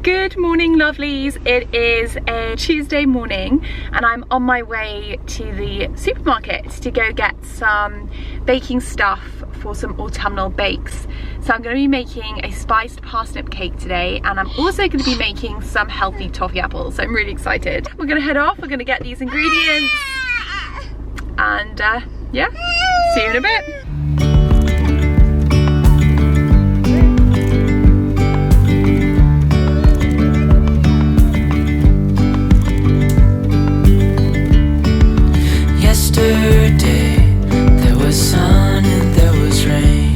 Good morning, lovelies. It is a Tuesday morning and I'm on my way to the supermarket to go get some baking stuff for some autumnal bakes. So I'm going to be making a spiced parsnip cake today, and I'm also going to be making some healthy toffee apples. So I'm really excited. We're going to head off, we're going to get these ingredients, and yeah, see you in a bit. Yesterday there was sun and there was rain,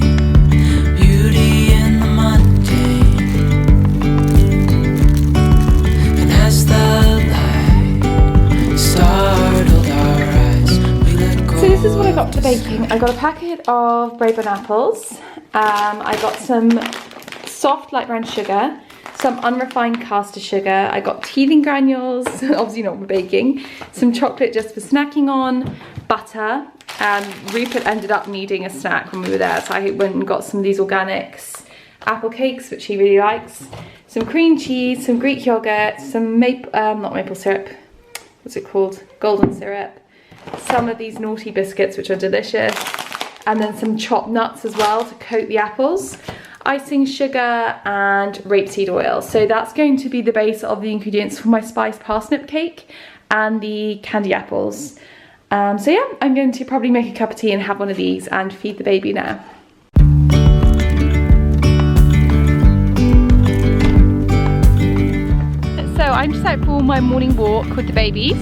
beauty in the mundane. And as the light startled our eyes, we let go. So this is what I got for baking. I got a packet of Braeburn apples. I got some soft light brown sugar, some unrefined caster sugar. I got teething granules, obviously not for baking, some chocolate just for snacking on, butter. Rupert ended up needing a snack when we were there, so I went and got some of these organics apple cakes, which he really likes, some cream cheese, some Greek yogurt, some not maple syrup, what's it called, golden syrup, some of these naughty biscuits which are delicious, and then some chopped nuts as well to coat the apples, icing sugar and rapeseed oil. So that's going to be the base of the ingredients for my spiced parsnip cake and the candy apples. So yeah, I'm going to probably make a cup of tea and have one of these and feed the baby now. So I'm just out for my morning walk with the babies.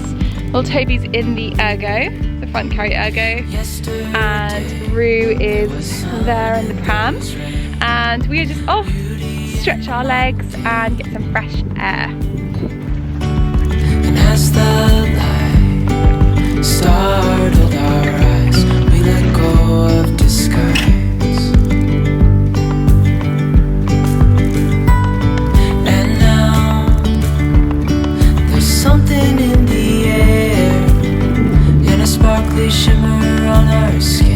Well, Toby's in the ergo, the front carry ergo, and Rue is there in the pram. And we are just off to stretch our legs and get some fresh air. And as the light startled our eyes, we let go of disguise. And now there's something in the air, and a sparkly shimmer on our skin.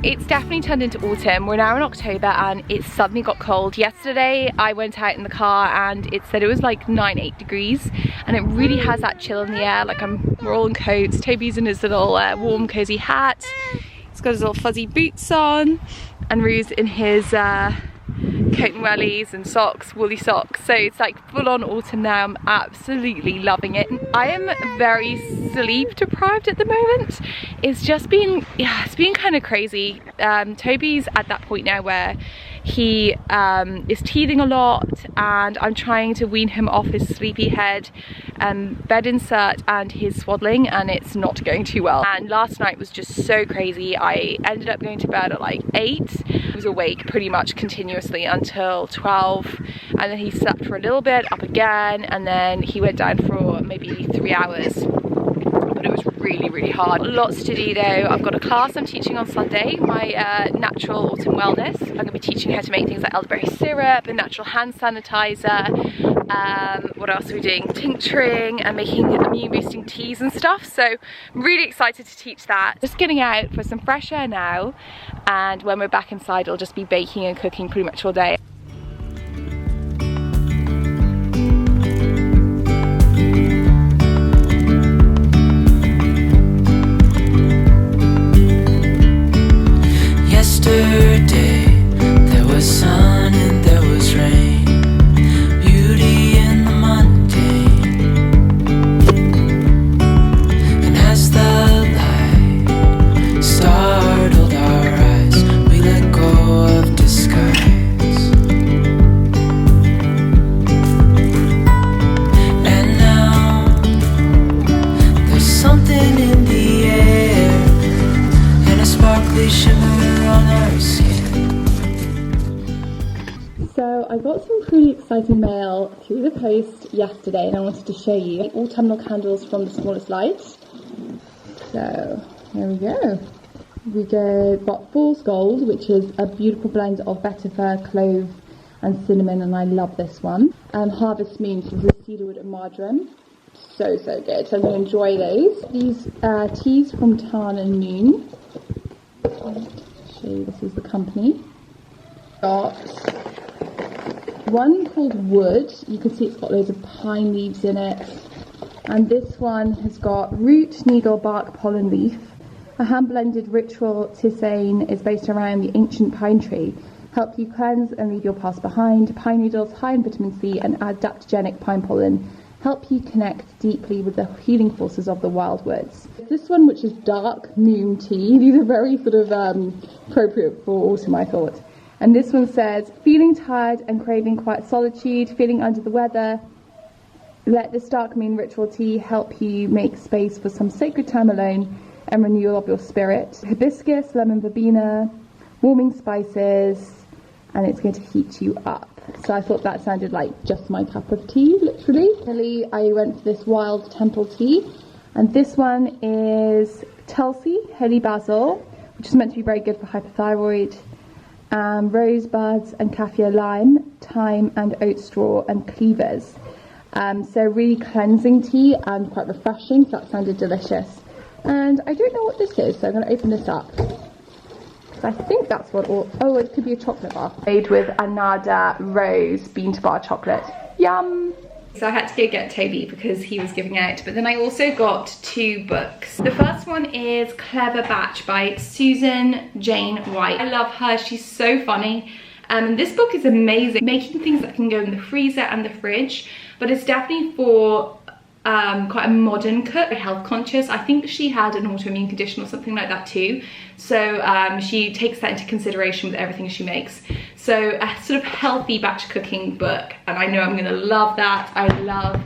It's definitely turned into autumn. We're now in October and it's suddenly got cold. Yesterday I went out in the car and it said it was like 8 degrees, and it really has that chill in the air. Like we're all in coats. Toby's in his little warm cozy hat. He's got his little fuzzy boots on, and Rue's in his coat and wellies and socks, woolly socks. So it's like full on autumn now. I'm absolutely loving it. I am very sleep deprived at the moment. It's just been, yeah, it's been kind of crazy. Toby's at that point now where he is teething a lot, and I'm trying to wean him off his sleepy head, bed insert and his swaddling, and it's not going too well. And last night was just so crazy. I ended up going to bed at like 8. He was awake pretty much continuously until 12, and then he slept for a little bit, up again, and then he went down for maybe 3 hours. But it was really hard. Lots to do though. I've got a class I'm teaching on Sunday, my natural autumn wellness. I'm going to be teaching how to make things like elderberry syrup and natural hand sanitizer. What else are we doing? Tincturing and making immune boosting teas and stuff. So I'm really excited to teach that. Just getting out for some fresh air now, and when we're back inside it'll just be baking and cooking pretty much all day. Yesterday there was sun and there was rain, beauty in the mundane. And as the light startled our eyes, we let go of disguise. And now there's something in the air, and a sparkly shimmer on our skin. I got some pretty exciting mail through the post yesterday and I wanted to show you autumnal candles from the smallest light. So here we go. Got Fool's Gold, which is a beautiful blend of vetiver, clove and cinnamon, and I love this one. Harvest Moon, which is with cedarwood and marjoram. So good. So I'm going to enjoy those. These teas from Tarn and Noon. I'll show you, this is the company. Got one called Wood. You can see it's got loads of pine leaves in it. And this one has got root, needle, bark, pollen, leaf. A hand-blended ritual tisane is based around the ancient pine tree. Help you cleanse and leave your past behind. Pine needles high in vitamin C and adaptogenic pine pollen help you connect deeply with the healing forces of the wildwoods. This one, which is dark noon tea. These are very sort of appropriate for autumn, I thought. And this one says, feeling tired and craving quiet solitude, feeling under the weather, let this dark moon ritual tea help you make space for some sacred time alone and renewal of your spirit. Hibiscus, lemon verbena, warming spices, and it's going to heat you up. So I thought that sounded like just my cup of tea, literally. Finally, I went for this wild temple tea, and this one is Tulsi, holy basil, which is meant to be very good for hypothyroid, rosebuds and kaffir lime, thyme and oat straw and cleavers. So really cleansing tea and quite refreshing, so that sounded delicious. And I don't know what this is, so I'm going to open this up. I think that's what it could be a chocolate bar. Made with Anada Rose bean to bar chocolate. Yum! So I had to go get Toby because he was giving out, but then I also got 2 books. The first one is Clever Batch by Susan Jane White. I love her, she's so funny. And this book is amazing, making things that can go in the freezer and the fridge, but it's definitely for quite a modern cook, health conscious. I think she had an autoimmune condition or something like that too, so she takes that into consideration with everything she makes. So a sort of healthy batch cooking book, and I know I'm gonna love that. I love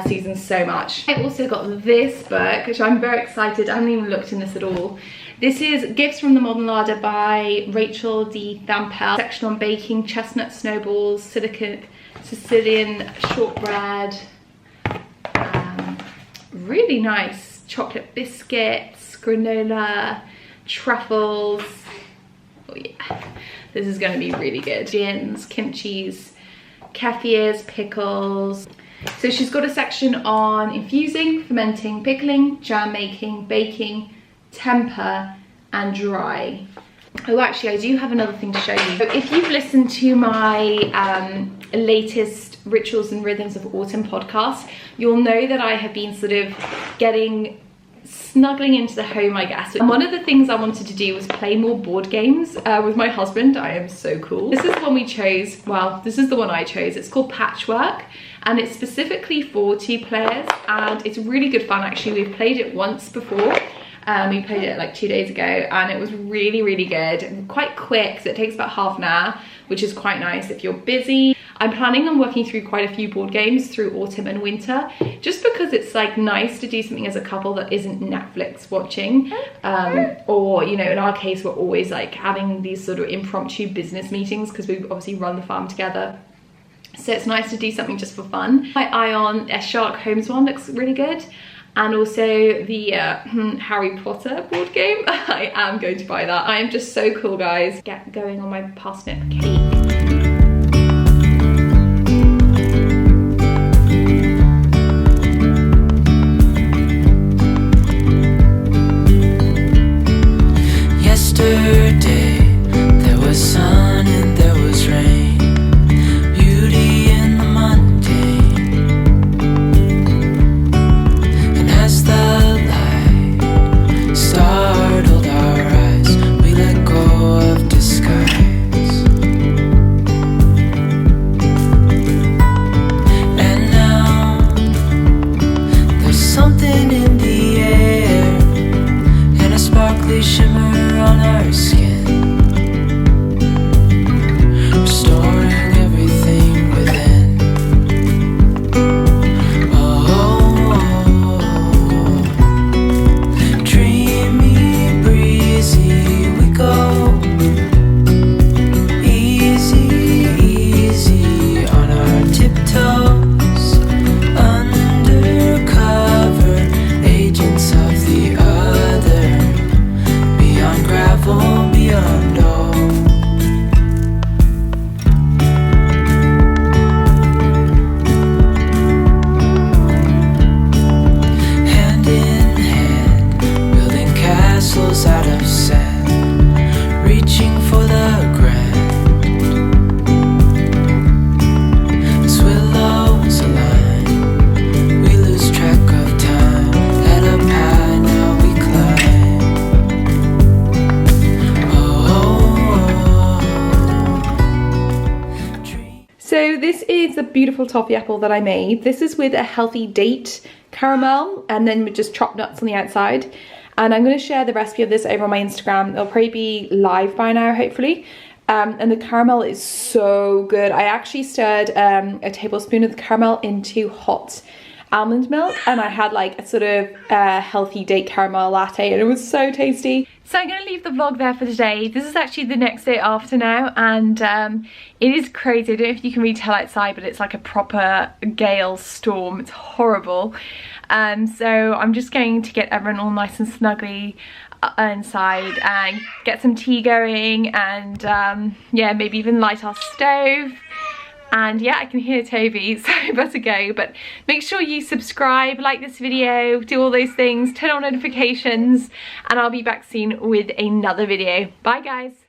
Susan so much. I also got this book, which I'm very excited. I haven't even looked in this at all. This is Gifts from the Modern Larder by Rachel D. Thampel. Section on baking, chestnut snowballs, Sicilian shortbread, really nice chocolate biscuits, granola, truffles. Oh yeah, this is going to be really good. Gins, kimchis, kefirs, pickles. So she's got a section on infusing, fermenting, pickling, jam making, baking, temper and dry. Oh, actually I do have another thing to show you. So if you've listened to my latest Rituals and Rhythms of Autumn podcast, you'll know that I have been sort of snuggling into the home, I guess. And one of the things I wanted to do was play more board games with my husband. I am so cool. This is the one we chose. Well, this is the one I chose. It's called Patchwork, and it's specifically for 2 players, and it's really good fun actually. We've played it once before. We played it like 2 days ago, and it was really good. Quite quick, so it takes about half an hour, which is quite nice if you're busy. I'm planning on working through quite a few board games through autumn and winter, just because it's like nice to do something as a couple that isn't Netflix watching, or you know, in our case we're always like having these sort of impromptu business meetings because we obviously run the farm together. So it's nice to do something just for fun. My eye on a Sherlock Holmes one looks really good. And also the Harry Potter board game. I am going to buy that. I am just so cool, guys. Get going on my parsnip cake. Yesterday there was sun and there was rain, beauty in the mundane. And as the light startled our eyes, we let go of disguise. this is the beautiful toffee apple that I made. This is with a healthy date caramel and then with just chopped nuts on the outside. And I'm going to share the recipe of this over on my Instagram. It'll probably be live by now, hopefully. And the caramel is so good. I actually stirred a tablespoon of the caramel into hot almond milk, and I had like a sort of healthy date caramel latte, and it was so tasty. So I'm going to leave the vlog there for today. This is actually the next day after now, and it is crazy. I don't know if you can really tell outside, but it's like a proper gale storm. It's horrible. So I'm just going to get everyone all nice and snuggly inside and get some tea going, and yeah, maybe even light our stove. And yeah, I can hear Toby, so I better go. But make sure you subscribe, like this video, do all those things, turn on notifications, and I'll be back soon with another video. Bye guys.